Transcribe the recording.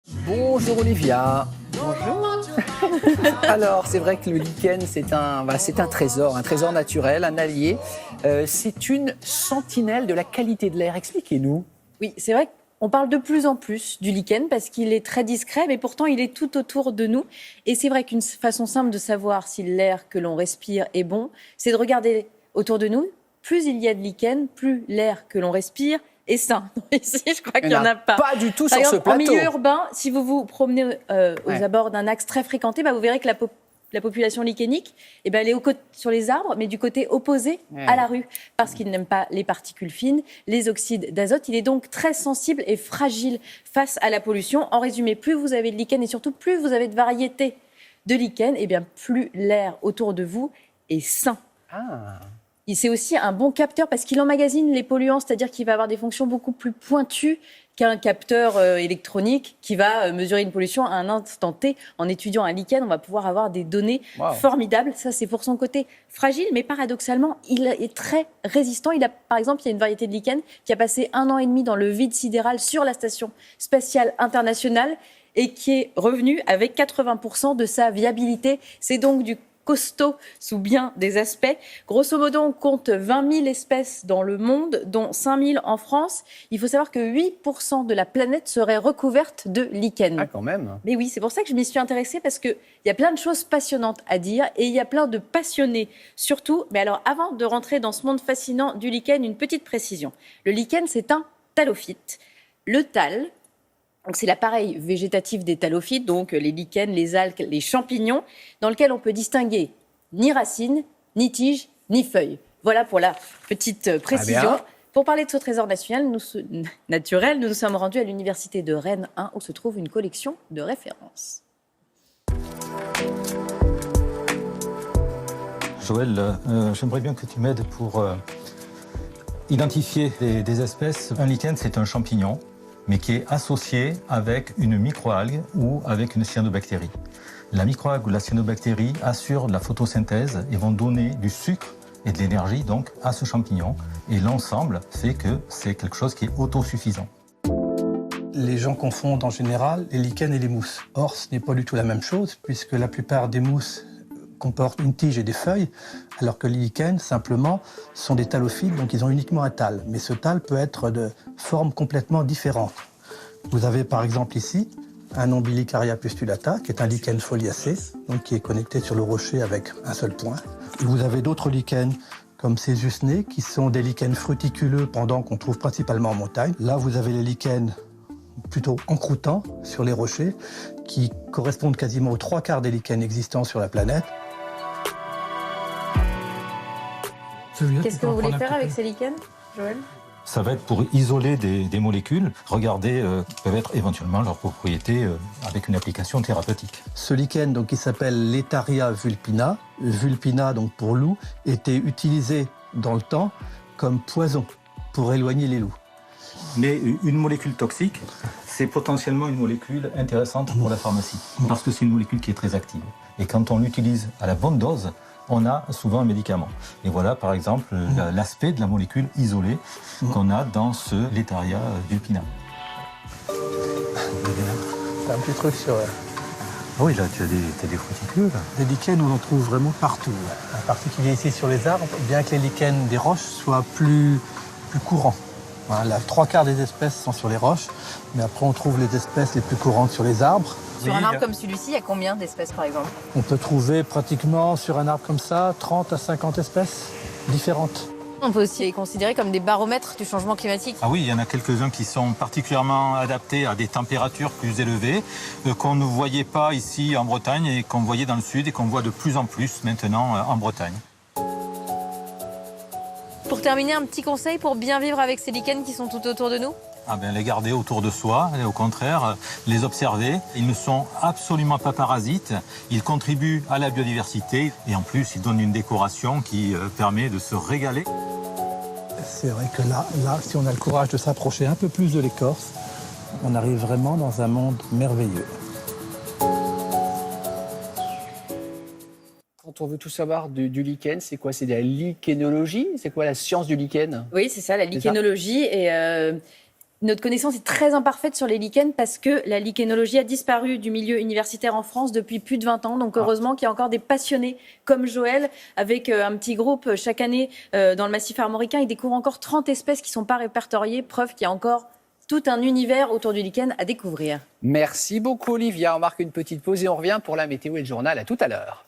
Bonjour Olivia. Bonjour. Alors, c'est vrai que le lichen, c'est un trésor naturel, un allié. C'est une sentinelle de la qualité de l'air. Expliquez-nous. Oui, c'est vrai qu'on parle de plus en plus du lichen parce qu'il est très discret, mais pourtant il est tout autour de nous. Et c'est vrai qu'une façon simple de savoir si l'air que l'on respire est bon, c'est de regarder autour de nous. Plus il y a de lichen, plus l'air que l'on respire est sain. Ici, je crois qu'il n'y en a pas. Pas du tout Par sur ce exemple, en plateau. milieu urbain, si vous vous promenez aux Ouais. abords d'un axe très fréquenté, vous verrez que la population lichénique, elle est sur les arbres, mais du côté opposé à la rue, parce qu'il n'aime pas les particules fines, les oxydes d'azote. Il est donc très sensible et fragile face à la pollution. En résumé, plus vous avez de lichen et surtout plus vous avez de variétés de lichen, plus l'air autour de vous est sain. Ah. C'est aussi un bon capteur parce qu'il emmagasine les polluants, c'est-à-dire qu'il va avoir des fonctions beaucoup plus pointues qu'un capteur électronique qui va mesurer une pollution à un instant T. En étudiant un lichen, on va pouvoir avoir des données formidables. Ça, c'est pour son côté fragile, mais paradoxalement, il est très résistant. Par exemple, il y a une variété de lichen qui a passé 1 an et demi dans le vide sidéral sur la Station spatiale internationale et qui est revenu avec 80% de sa viabilité. C'est donc du costaud sous bien des aspects. Grosso modo, on compte 20 000 espèces dans le monde, dont 5 000 en France. Il faut savoir que 8% de la planète serait recouverte de lichen. Ah, quand même. Mais oui, c'est pour ça que je m'y suis intéressée, parce qu'il y a plein de choses passionnantes à dire et il y a plein de passionnés surtout. Mais alors, avant de rentrer dans ce monde fascinant du lichen, une petite précision. Le lichen, c'est un thalophyte. Le thal, donc c'est l'appareil végétatif des thalophytes, donc les lichens, les algues, les champignons, dans lequel on peut distinguer ni racines, ni tiges, ni feuilles. Voilà pour la petite précision. Pour parler de ce trésor naturel, nous nous sommes rendus à l'université de Rennes 1, où se trouve une collection de références. Joël, j'aimerais bien que tu m'aides pour identifier des espèces. Un lichen, c'est un champignon, mais qui est associé avec une microalgue ou avec une cyanobactérie. La microalgue ou la cyanobactérie assurent la photosynthèse et vont donner du sucre et de l'énergie donc à ce champignon. Et l'ensemble fait que c'est quelque chose qui est autosuffisant. Les gens confondent en général les lichens et les mousses. Or, ce n'est pas du tout la même chose, puisque la plupart des mousses comportent une tige et des feuilles, alors que les lichens, simplement, sont des thalophytes, donc ils ont uniquement un thal. Mais ce thal peut être de formes complètement différentes. Vous avez par exemple ici un Umbilicaria pustulata, qui est un lichen foliacé, donc qui est connecté sur le rocher avec un seul point. Et vous avez d'autres lichens, comme ces usnés, qui sont des lichens fruticuleux pendant qu'on trouve principalement en montagne. Là, vous avez les lichens plutôt encroûtants sur les rochers, qui correspondent quasiment aux 3/4 des lichens existants sur la planète. Qu'est-ce que vous voulez faire avec ces lichens, Joël ? Ça va être pour isoler des molécules, regarder peuvent être éventuellement leurs propriétés avec une application thérapeutique. Ce lichen, donc, qui s'appelle Laetaria vulpina, vulpina donc pour loup, était utilisé dans le temps comme poison pour éloigner les loups. Mais une molécule toxique, c'est potentiellement une molécule intéressante pour la pharmacie, parce que c'est une molécule qui est très active. Et quand on l'utilise à la bonne dose, on a souvent un médicament. Et voilà, par exemple, l'aspect de la molécule isolée qu'on a dans ce Laetaria vulpina. C'est un petit truc sur Ah oui, là, tu as des fruticule. des lichens où on en trouve vraiment partout. En particulier ici sur les arbres, bien que les lichens des roches soient plus courants. Voilà, 3/4 des espèces sont sur les roches, mais après on trouve les espèces les plus courantes sur les arbres. Sur un arbre comme celui-ci, il y a combien d'espèces, par exemple ? On peut trouver pratiquement sur un arbre comme ça 30 à 50 espèces différentes. On peut aussi les considérer comme des baromètres du changement climatique. Ah oui, il y en a quelques-uns qui sont particulièrement adaptés à des températures plus élevées, qu'on ne voyait pas ici en Bretagne et qu'on voyait dans le sud et qu'on voit de plus en plus maintenant en Bretagne. Pour terminer, un petit conseil pour bien vivre avec ces lichens qui sont tout autour de nous ? Ah ben, les garder autour de soi, et au contraire, les observer. Ils ne sont absolument pas parasites, ils contribuent à la biodiversité et en plus, ils donnent une décoration qui permet de se régaler. C'est vrai que là, si on a le courage de s'approcher un peu plus de l'écorce, on arrive vraiment dans un monde merveilleux. Quand on veut tout savoir du lichen, c'est quoi? C'est de la lichénologie? C'est quoi la science du lichen? Oui, c'est ça, la lichénologie. Et notre connaissance est très imparfaite sur les lichens parce que la lichénologie a disparu du milieu universitaire en France depuis plus de 20 ans. Donc heureusement qu'il y a encore des passionnés comme Joël, avec un petit groupe chaque année dans le massif armoricain. Ils découvrent encore 30 espèces qui ne sont pas répertoriées, preuve qu'il y a encore tout un univers autour du lichen à découvrir. Merci beaucoup Olivia. On marque une petite pause et on revient pour la météo et le journal. À tout à l'heure.